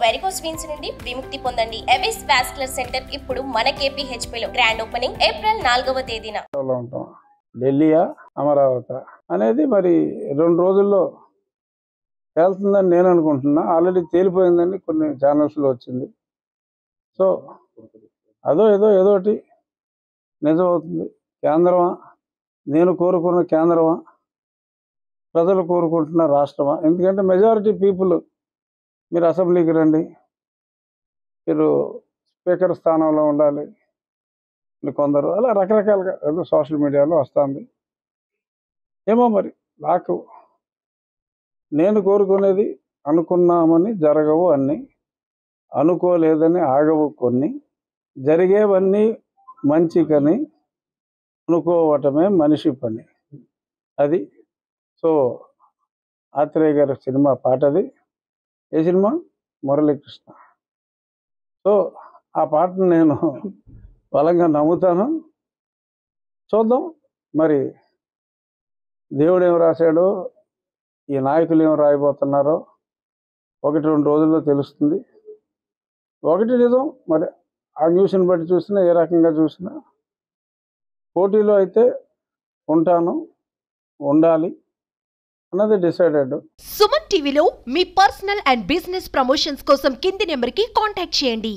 Varicose veins నుండి విముక్తి పొందండి. ఎవిస్ వాస్కులర్ సెంటర్ ఇప్పుడు మన KPHP లో గ్రాండ్ ఓపెనింగ్ ఏప్రిల్ 4వ తేదీన. ఢిల్లీయా అమరావతి అనేది మరి 2 రోజుల్లో తేలుతుందని నేను అనుకుంటున్నా. ఆల్రెడీ తేలిపోయిందని కొన్ని ఛానల్స్లో వచ్చింది. సో ఏదోటి నిజమవుతుంది. కేంద్రమా, నేను కోరుకున్న కేంద్రమా, ప్రజలు కోరుకుంటున్న రాష్ట్రమా? ఎందుకంటే మెజారిటీ పీపుల్ మీరు అసెంబ్లీకి రండి, మీరు స్పీకర్ స్థానంలో ఉండాలి, కొందరు అలా రకరకాలుగా ఏదో సోషల్ మీడియాలో వస్తుంది. ఏమో మరి నాకు నేను కోరుకునేది అనుకున్నామని జరగవు అన్నీ, అనుకోలేదని ఆగవు కొన్ని, జరిగేవన్నీ మంచికని అనుకోవటమే మనిషి పని. అది సో ఆత్రేయ గారి సినిమా పాటది. ఏ సినిమా? మురళీకృష్ణ. సో ఆ పాటను నేను బలంగా నమ్ముతాను. చూద్దాం మరి దేవుడు ఏం రాశాడో, ఈ నాయకులు ఏం రాయబోతున్నారో 1-2 రోజుల్లో తెలుస్తుంది. ఒకటి నిజం, మరి ఆ న్యూస్ని బట్టి చూసినా, ఏ రకంగా చూసినా పోటీలో అయితే ఉంటాను, ఉండాలి అన్నది డిసైడెడ్. సుమన్ టీవీలో మీ పర్సనల్ అండ్ బిజినెస్ ప్రమోషన్స్ కోసం కింది నెంబర్కి కాంటాక్ట్ చేయండి.